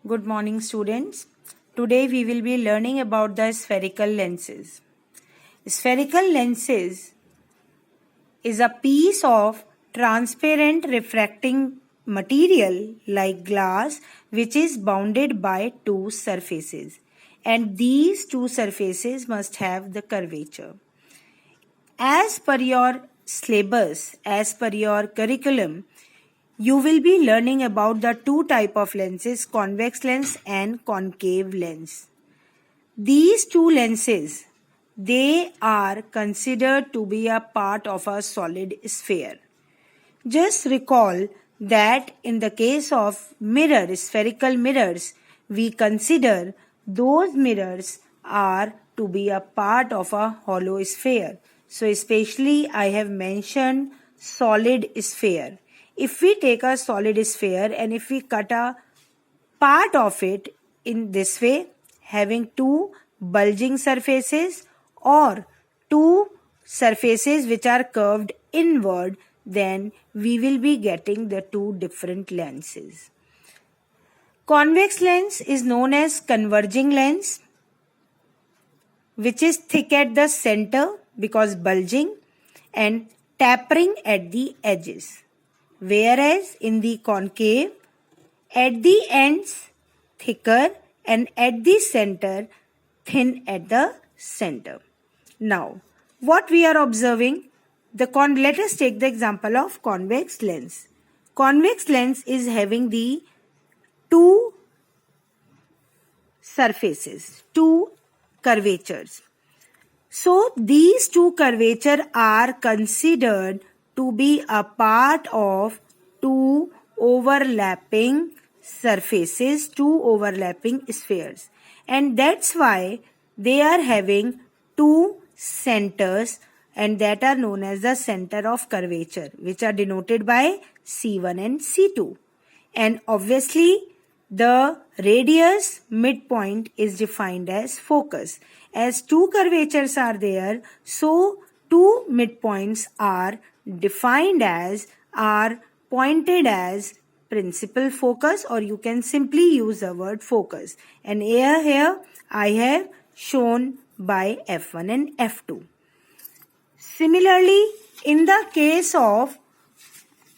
Good morning, students. Today we will be learning about the spherical lenses. Spherical lenses is a piece of transparent refracting material like glass which is bounded by two surfaces, and these two surfaces must have the curvature. As per your syllabus, as per your curriculum, you will be learning about the two type of lenses, convex lens and concave lens. These two lenses, they are considered to be a part of a solid sphere. Just recall that in the case of mirror, spherical mirrors, we consider those mirrors are to be a part of a hollow sphere. So especially I have mentioned solid sphere. If we take a solid sphere and if we cut a part of it in this way, having two bulging surfaces or two surfaces which are curved inward, then we will be getting the two different lenses. Convex lens is known as converging lens, which is thick at the center because bulging and tapering at the edges. Whereas in the concave, at the ends thicker and at the center thin at the center. Now, what we are observing? Let us take the example of convex lens. Convex lens is having the two surfaces, two curvatures. So these two curvatures are considered to be a part of two overlapping surfaces, two overlapping spheres, and that's why they are having two centers, and that are known as the center of curvature, which are denoted by C1 and C2. And obviously the radius midpoint is defined as focus. As two curvatures are there, so two midpoints are defined as, are pointed as principal focus, or you can simply use the word focus. And here I have shown by F1 and F2. Similarly, in the case of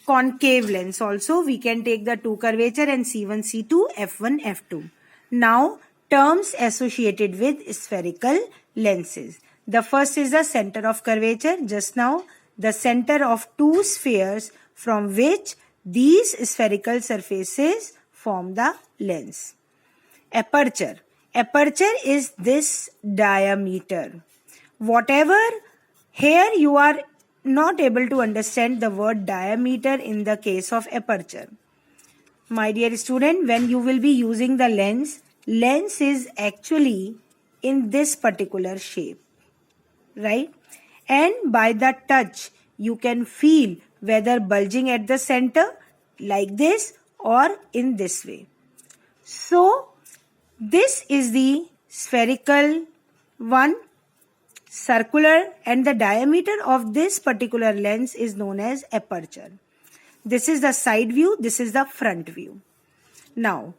concave lens also, we can take the two curvature and C1, C2, F1, F2. Now, terms associated with spherical lenses. The first is the center of curvature. Just now, the center of two spheres from which these spherical surfaces form the lens. Aperture. Aperture is this diameter. Whatever, here you are not able to understand the word diameter in the case of aperture. My dear student, when you will be using the lens is actually in this particular shape, right? And by the touch, you can feel whether bulging at the center like this or in this way. So, this is the spherical one, circular, and the diameter of this particular lens is known as aperture. This is the side view, this is the front view. Now,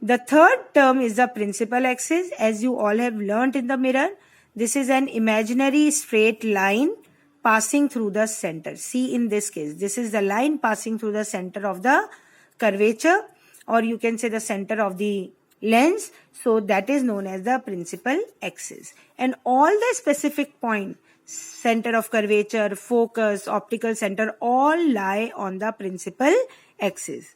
the third term is the principal axis. As you all have learnt in the mirror, this is an imaginary straight line passing through the center. See, in this case, this is the line passing through the center of the curvature, or you can say the center of the lens. So that is known as the principal axis. And all the specific point, center of curvature, focus, optical center, all lie on the principal axis.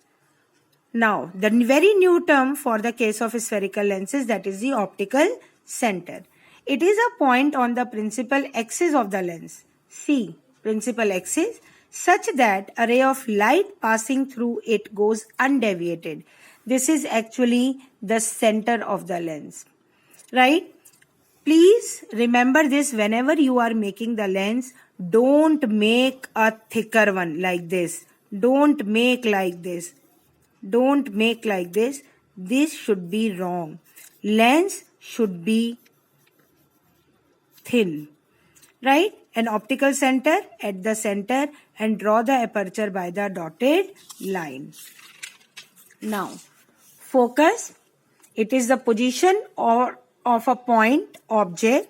Now, the very new term for the case of spherical lenses, that is the optical center. It is a point on the principal axis of the lens. See, principal axis, such that a ray of light passing through it goes undeviated. This is actually the center of the lens, right? Please remember this whenever you are making the lens. Don't make a thicker one like this. Don't make like this. Don't make like this. This should be wrong. Lens should be thin, right? An optical center at the center, and draw the aperture by the dotted line. Now, focus. It is the position of a point object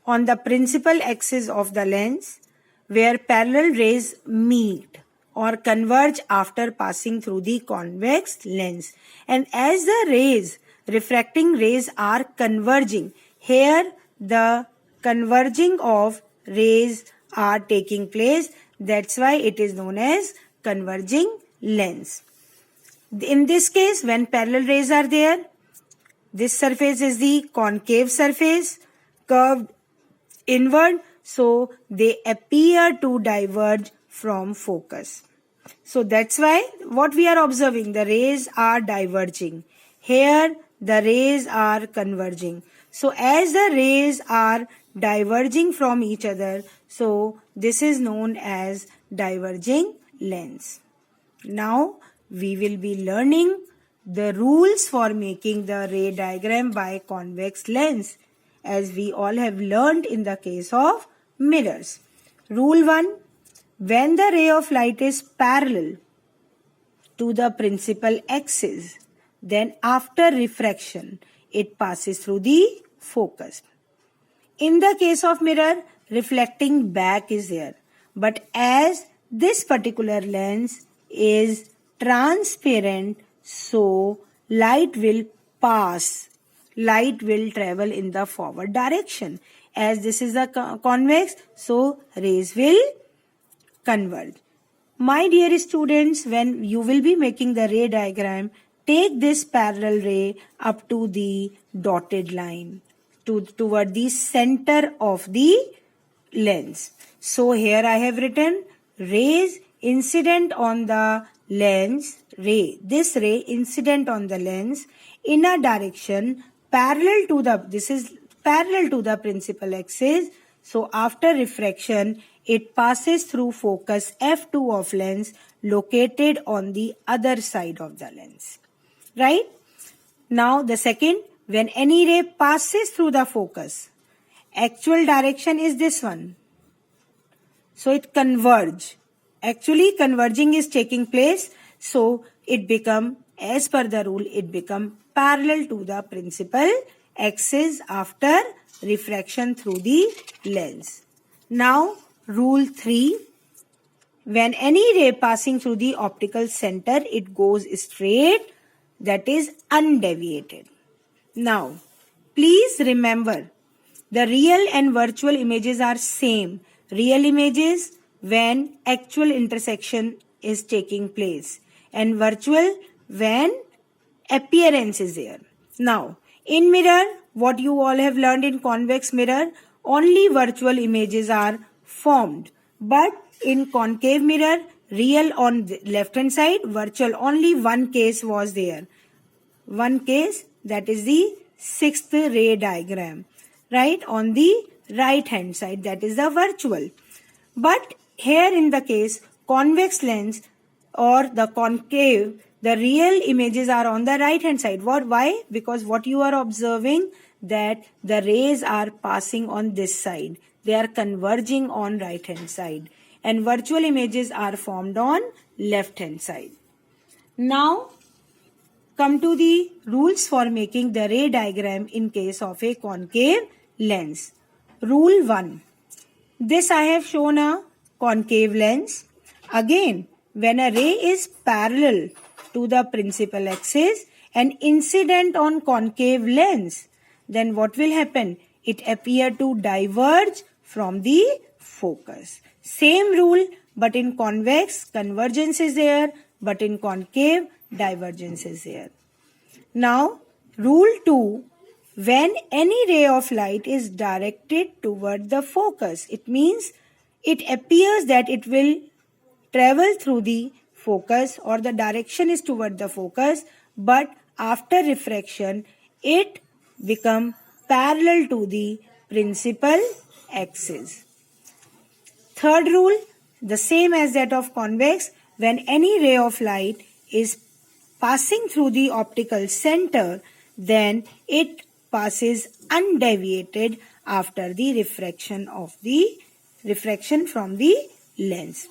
on the principal axis of the lens where parallel rays meet or converge after passing through the convex lens. And as the rays, refracting rays are converging, here the converging of rays are taking place. That's why it is known as converging lens. In this case, when parallel rays are there, this surface is the concave surface, curved inward, so they appear to diverge from focus. So that's why what we are observing, the rays are diverging. Here the rays are converging. So as the rays are diverging from each other, so this is known as diverging lens. Now we will be learning the rules for making the ray diagram by convex lens, as we all have learned in the case of mirrors. Rule 1. When the ray of light is parallel to the principal axis, then after refraction, it passes through the focus. In the case of mirror, reflecting back is there. But as this particular lens is transparent, so light will pass. Light will travel in the forward direction. As this is a convex, so rays will converge. My dear students, when you will be making the ray diagram, take this parallel ray up to the dotted line, toward the center of the lens. So here I have written rays incident on the lens, this ray incident on the lens in a direction parallel to the principal axis. So after refraction, it passes through focus f2 of lens located on the other side of the lens. Right? Now the second, when any ray passes through the focus, actual direction is this one. So it converge. Actually converging is taking place. So it become, as per the rule, it become parallel to the principal axis after refraction through the lens. Now rule 3. When any ray passing through the optical center, it goes straight, that is undeviated. Now, please remember, the real and virtual images are same. Real images when actual intersection is taking place, and virtual when appearance is there. Now, in mirror, what you all have learned in convex mirror, only virtual images are formed. But in concave mirror, real on the left hand side, virtual only one case was there. One case, that is the sixth ray diagram, right, on the right hand side, that is the virtual. But here in the case convex lens or the concave, the real images are on the right hand side. Why? Because what you are observing, that the rays are passing on this side. They are converging on right hand side. And virtual images are formed on left hand side. Now come to the rules for making the ray diagram in case of a concave lens. Rule 1. This I have shown a concave lens. Again, when a ray is parallel to the principal axis and incident on concave lens, then what will happen? It appear to diverge from the focus. Same rule, but in convex, convergence is there, but in concave, divergence is there. Now, rule 2, when any ray of light is directed toward the focus, it means it appears that it will travel through the focus or the direction is toward the focus, but after refraction, it become parallel to the principal axis. Third rule, the same as that of convex, when any ray of light is passing through the optical center, then it passes undeviated after the refraction from the lens.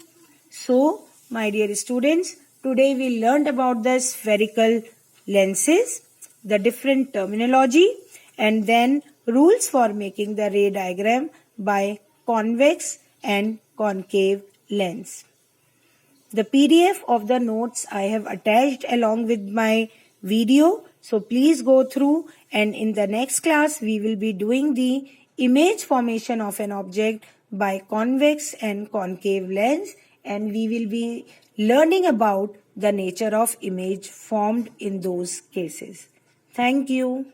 So, my dear students, today we learned about the spherical lenses. the different terminology, and then rules for making the ray diagram by convex and concave lens. The PDF of the notes I have attached along with my video. So please go through, and in the next class we will be doing the image formation of an object by convex and concave lens, and we will be learning about the nature of image formed in those cases. Thank you.